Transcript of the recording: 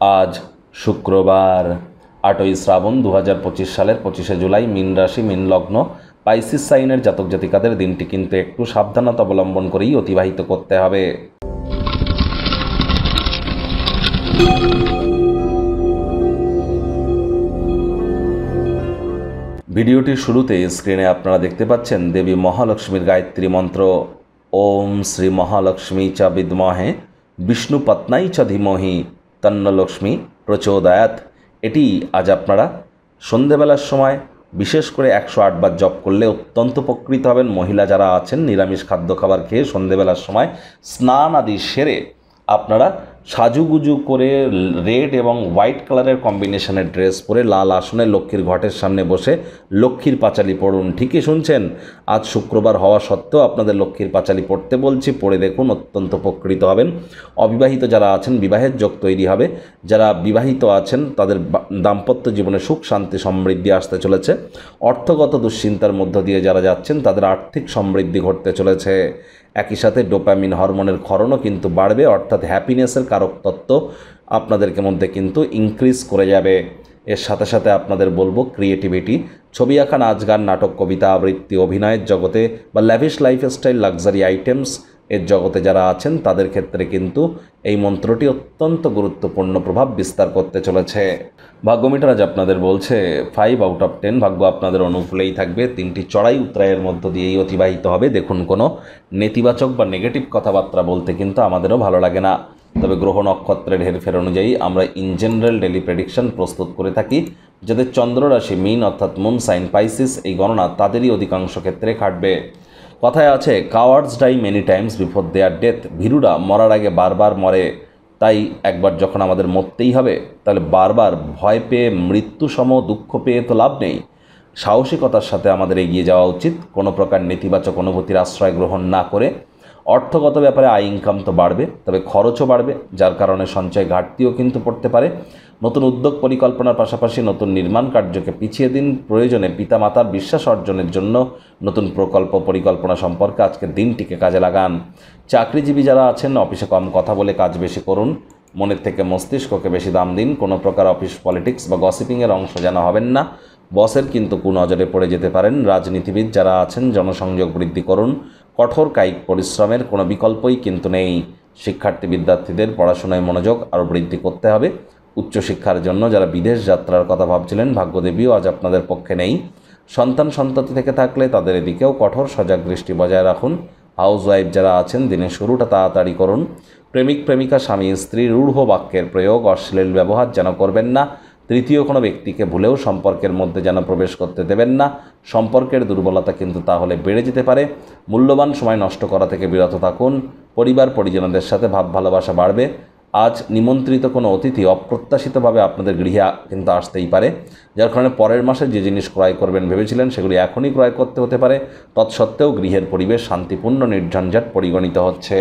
আজ শুক্রবার 8ই শ্রাবণ 2025 সালের 25শে জুলাই। মীন রাশি, মীন লগ্ন, পাইসিস সাইনের জাতক জাতিকাদের দিনটি কিন্তু একটু সাবধানতা অবলম্বন করেই অতিবাহিত করতে হবে। ভিডিওটির শুরুতে স্ক্রিনে আপনারা দেখতে পাচ্ছেন দেবী মহালক্ষ্মীর গায়ত্রী মন্ত্র। ওম শ্রী মহালক্ষ্মী চ বিদ্মহে বিষ্ণুপত্নাই চ ধীমহি তন্নলক্ষ্মী প্রচোদয়াৎ। এটি আজ আপনারা সন্ধেবেলার সময় বিশেষ করে 108 বার জপ করলে অত্যন্ত উপকৃত হবেন। মহিলা যারা আছেন নিরামিষ খাদ্য খাবার খেয়ে সন্ধেবেলার সময় স্নান আদি সেরে আপনারা সাজুগুজু করে রেড এবং হোয়াইট কালারের কম্বিনেশনের ড্রেস পরে লাল আসনে লক্ষ্মীর ঘটের সামনে বসে লক্ষ্মীর পাঁচালি পড়ুন। ঠিকই শুনছেন, আজ শুক্রবার হওয়া সত্ত্বেও আপনাদের লক্ষ্মীর পাঁচালি পড়তে বলছি, পড়ে দেখুন, অত্যন্ত উপকৃত হবেন। অবিবাহিত যারা আছেন বিবাহের যোগ তৈরি হবে, যারা বিবাহিত আছেন তাদের দাম্পত্য জীবনে সুখ শান্তি সমৃদ্ধি আসতে চলেছে। অর্থগত দুশ্চিন্তার মধ্য দিয়ে যারা যাচ্ছেন তাদের আর্থিক সমৃদ্ধি ঘটতে চলেছে। একই সাথে ডোপামিন হরমোনের ক্ষরণও কিন্তু বাড়বে, অর্থাৎ হ্যাপিনেসের কারক তত্ত্ব আপনাদেরকে মধ্যে কিন্তু ইনক্রিজ করে যাবে। এর সাথে সাথে আপনাদের বলবো ক্রিয়েটিভিটি, ছবি আঁকা, নাচ গান, নাটক, কবিতা আবৃত্তি, অভিনয়ের জগতে বা ল্যাভিশ লাইফস্টাইল, লাক্সারি আইটেমস এর জগতে যারা আছেন তাদের ক্ষেত্রে কিন্তু এই মন্ত্রটি অত্যন্ত গুরুত্বপূর্ণ প্রভাব বিস্তার করতে চলেছে। ভাগ্যমিটার আজ আপনাদের বলছে 5 আউট অফ 10, ভাগ্য আপনাদের অনুকূলেই থাকবে। 3টি চড়াই উতরাইয়ের মধ্য দিয়েই অতিবাহিত হবে। দেখুন, কোনো নেতিবাচক বা নেগেটিভ কথাবার্তা বলতে কিন্তু আমাদেরও ভালো লাগে না, তবে গ্রহ নক্ষত্রের হেরফের অনুযায়ী আমরা ইন জেনারেল ডেলি প্রেডিকশন প্রস্তুত করে থাকি। যাদের চন্দ্র রাশি মিন অর্থাৎ মুন সাইন পাইসিস, এই গণনা তাদেরই অধিকাংশ ক্ষেত্রে খাটবে। কথায় আছে cowards die many times before their death, ভীরুরা মরার আগে বারবার মরে। তাই একবার যখন আমাদের মরতেই হবে, তাহলে বারবার ভয় পেয়ে মৃত্যুসম দুঃখ পেয়ে তো লাভ নেই। সাহসিকতার সাথে আমাদের এগিয়ে যাওয়া উচিত, কোনো প্রকার নেতিবাচক অনুভূতির আশ্রয় গ্রহণ না করে। অর্থগত ব্যাপারে আয় ইনকাম তো বাড়বে, তবে খরচও বাড়বে, যার কারণে সঞ্চয় ঘাটতিও কিন্তু পড়তে পারে। নতুন উদ্যোগ পরিকল্পনার পাশাপাশি নতুন নির্মাণ কার্যকে পিছিয়ে দিন। প্রয়োজনে পিতামাতার বিশ্বাস অর্জনের জন্য নতুন প্রকল্প পরিকল্পনা সম্পর্কে আজকের দিনটিকে কাজে লাগান। চাকরিজীবী যারা আছেন অফিসে কম কথা বলে কাজ বেশি করুন, মনের থেকে মস্তিষ্ককে বেশি দাম দিন। কোনো প্রকার অফিস পলিটিক্স বা গসিপিংয়ের অংশ যেন হবেন না, বসের কিন্তু কুনজরে পড়ে যেতে পারেন। রাজনীতিবিদ যারা আছেন জনসংযোগ বৃদ্ধি করুন, কঠোর কায়িক পরিশ্রমের কোনো বিকল্পই কিন্তু নেই। শিক্ষার্থী বিদ্যার্থীদের পড়াশোনায় মনোযোগ আরও বৃদ্ধি করতে হবে। উচ্চশিক্ষার জন্য যারা বিদেশ যাত্রার কথা ভাবছিলেন, ভাগ্যদেবীও আজ আপনাদের পক্ষে নেই। সন্তানতি থেকে থাকলে তাদের এদিকেও কঠোর সজাগ দৃষ্টি বজায় রাখুন। হাউসওয়াইফ যারা আছেন দিনের শুরুটা তাড়াতাড়ি করুন। প্রেমিক প্রেমিকা স্বামী স্ত্রী রূঢ় বাক্যের প্রয়োগ, অশ্লীল ব্যবহার যেন করবেন না। তৃতীয় কোনো ব্যক্তিকে ভুলেও সম্পর্কের মধ্যে যেন প্রবেশ করতে দেবেন না, সম্পর্কের দুর্বলতা কিন্তু তাহলে বেড়ে যেতে পারে। মূল্যবান সময় নষ্ট করা থেকে বিরত থাকুন। পরিবার পরিজনদের সাথে ভাব ভালোবাসা বাড়বে। আজ নিমন্ত্রিত কোনো অতিথি অপ্রত্যাশিতভাবে আপনাদের গৃহে কিন্তু আসতেই পারে, যার কারণে পরের মাসে যে জিনিস ক্রয় করবেন ভেবেছিলেন সেগুলি এখনই ক্রয় করতে হতে পারে। তৎসত্ত্বেও গৃহের পরিবেশ শান্তিপূর্ণ নির্ঝঞ্ঝাট পরিগণিত হচ্ছে।